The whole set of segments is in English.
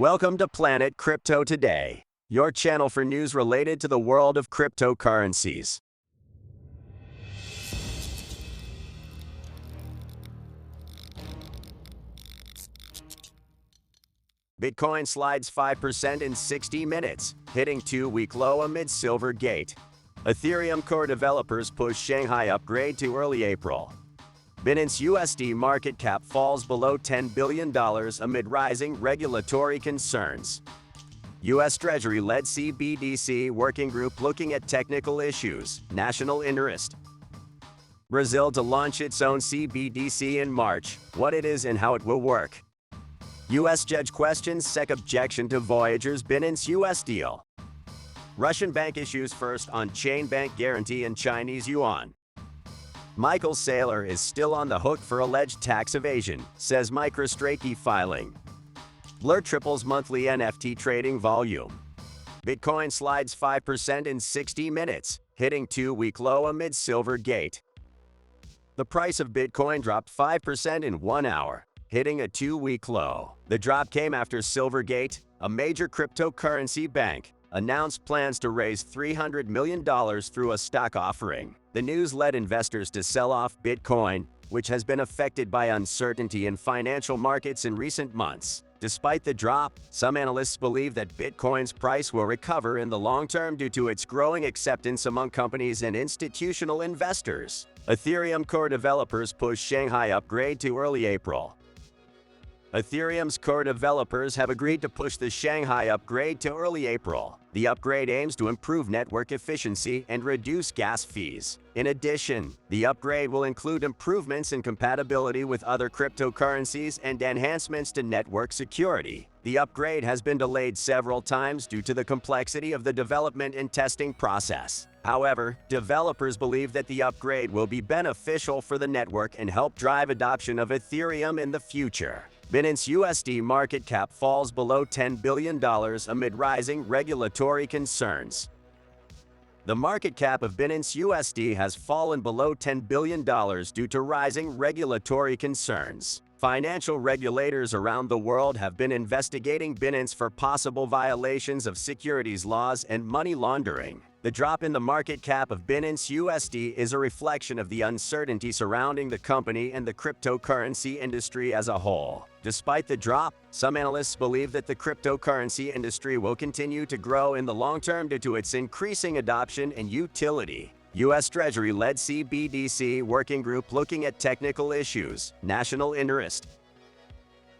Welcome to Planet Crypto Today, your channel for news related to the world of cryptocurrencies. Bitcoin slides 5% in 60 minutes, hitting two-week low amid silver gate. Ethereum core developers push Shanghai upgrade to early April. BINANCE USD market cap falls below $10 billion amid rising regulatory concerns. U.S. Treasury-led CBDC working group looking at technical issues, national interest. Brazil to launch its own CBDC in March, what it is and how it will work. U.S. judge questions SEC objection to Voyager's BINANCE US deal. Russian bank issues first on-chain bank guarantee in Chinese yuan. Michael Saylor is still on the hook for alleged tax evasion, says MicroStrategy filing. Blur triples monthly NFT trading volume. Bitcoin slides 5% in 60 minutes, hitting two-week low amid silver gate. The price of Bitcoin dropped 5% in 1 hour, hitting a two-week low. The drop came after Silvergate, a major cryptocurrency bank, announced plans to raise $300 million through a stock offering. The news led investors to sell off Bitcoin, which has been affected by uncertainty in financial markets in recent months. Despite the drop, some analysts believe that Bitcoin's price will recover in the long term due to its growing acceptance among companies and institutional investors. Ethereum core developers push Shanghai upgrade to early April. Ethereum's core developers have agreed to push the Shanghai upgrade to early April. The upgrade aims to improve network efficiency and reduce gas fees. In addition, the upgrade will include improvements in compatibility with other cryptocurrencies and enhancements to network security. The upgrade has been delayed several times due to the complexity of the development and testing process. However, developers believe that the upgrade will be beneficial for the network and help drive adoption of Ethereum in the future. BINANCE USD market cap falls below $10 billion amid rising regulatory concerns. The market cap of BINANCE USD has fallen below $10 billion due to rising regulatory concerns. Financial regulators around the world have been investigating BINANCE for possible violations of securities laws and money laundering. The drop in the market cap of BINANCE USD is a reflection of the uncertainty surrounding the company and the cryptocurrency industry as a whole. Despite the drop, some analysts believe that the cryptocurrency industry will continue to grow in the long term due to its increasing adoption and utility. U.S. Treasury-led CBDC working group looking at technical issues, national interest.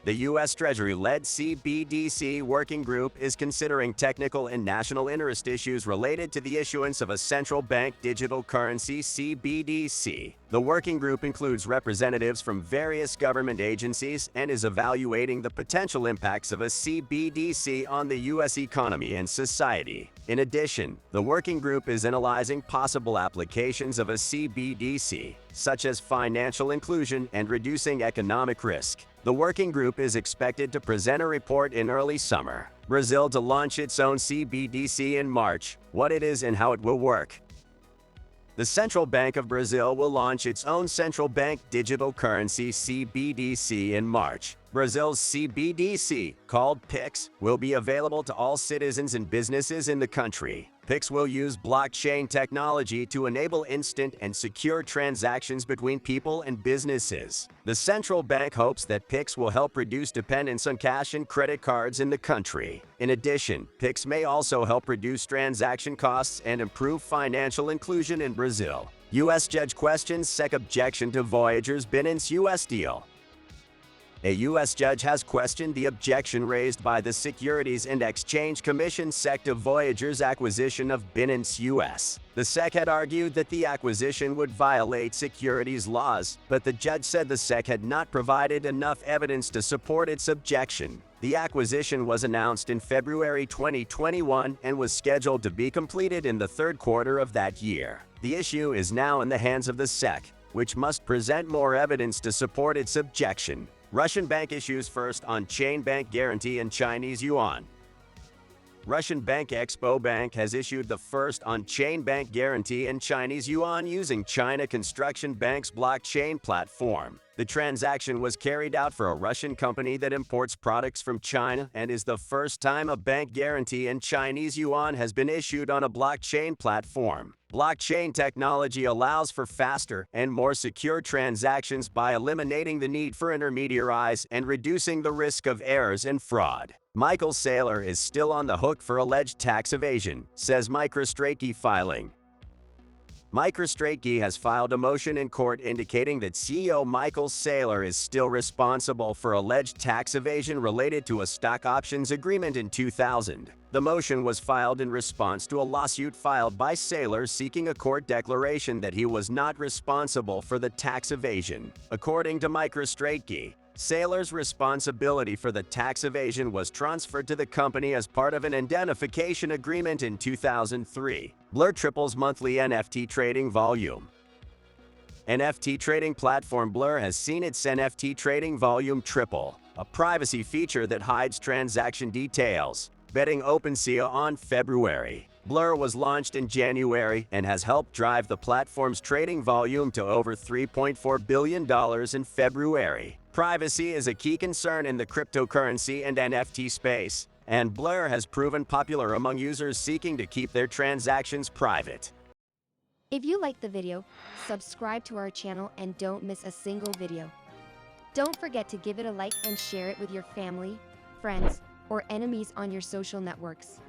The U.S. Treasury-led CBDC working group is considering technical and national interest issues related to the issuance of a central bank digital currency CBDC. The working group includes representatives from various government agencies and is evaluating the potential impacts of a CBDC on the U.S. economy and society. In addition, the working group is analyzing possible applications of a CBDC, such as financial inclusion and reducing economic risk. The working group is expected to present a report in early summer. Brazil to launch its own CBDC in March, what it is and how it will work. The Central Bank of Brazil will launch its own central bank digital currency CBDC in March. Brazil's CBDC, called PIX, will be available to all citizens and businesses in the country. PIX will use blockchain technology to enable instant and secure transactions between people and businesses. The central bank hopes that PIX will help reduce dependence on cash and credit cards in the country. In addition, PIX may also help reduce transaction costs and improve financial inclusion in Brazil. U.S. judge questions SEC objection to Voyager's BINANCE US deal. A U.S. judge has questioned the objection raised by the Securities and Exchange Commission SEC to Voyager's acquisition of BINANCE US. The SEC had argued that the acquisition would violate securities laws, but the judge said the SEC had not provided enough evidence to support its objection. The acquisition was announced in February 2021 and was scheduled to be completed in the third quarter of that year. The issue is now in the hands of the SEC, which must present more evidence to support its objection. Russian bank issues first on-chain bank guarantee in Chinese yuan. Russian bank Expo Bank has issued the first on-chain bank guarantee in Chinese yuan using China Construction Bank's blockchain platform. The transaction was carried out for a Russian company that imports products from China and is the first time a bank guarantee in Chinese yuan has been issued on a blockchain platform. Blockchain technology allows for faster and more secure transactions by eliminating the need for intermediaries and reducing the risk of errors and fraud. Michael Saylor is still on the hook for alleged tax evasion, says MicroStrategy filing. MicroStrategy has filed a motion in court indicating that CEO Michael Saylor is still responsible for alleged tax evasion related to a stock options agreement in 2000. The motion was filed in response to a lawsuit filed by Saylor seeking a court declaration that he was not responsible for the tax evasion. According to MicroStrategy, Saylor's responsibility for the tax evasion was transferred to the company as part of an indemnification agreement in 2003. Blur triples monthly NFT trading volume. NFT trading platform Blur has seen its NFT trading volume triple, a privacy feature that hides transaction details, betting OPENSEA on February. Blur was launched in January and has helped drive the platform's trading volume to over $3.4 billion in February. Privacy is a key concern in the cryptocurrency and NFT space, and Blur has proven popular among users seeking to keep their transactions private. If you liked the video, subscribe to our channel and don't miss a single video. Don't forget to give it a like and share it with your family, friends, or enemies on your social networks.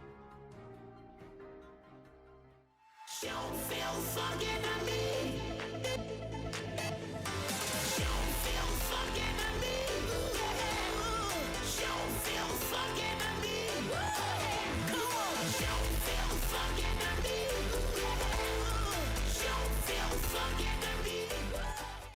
Don't feel fucking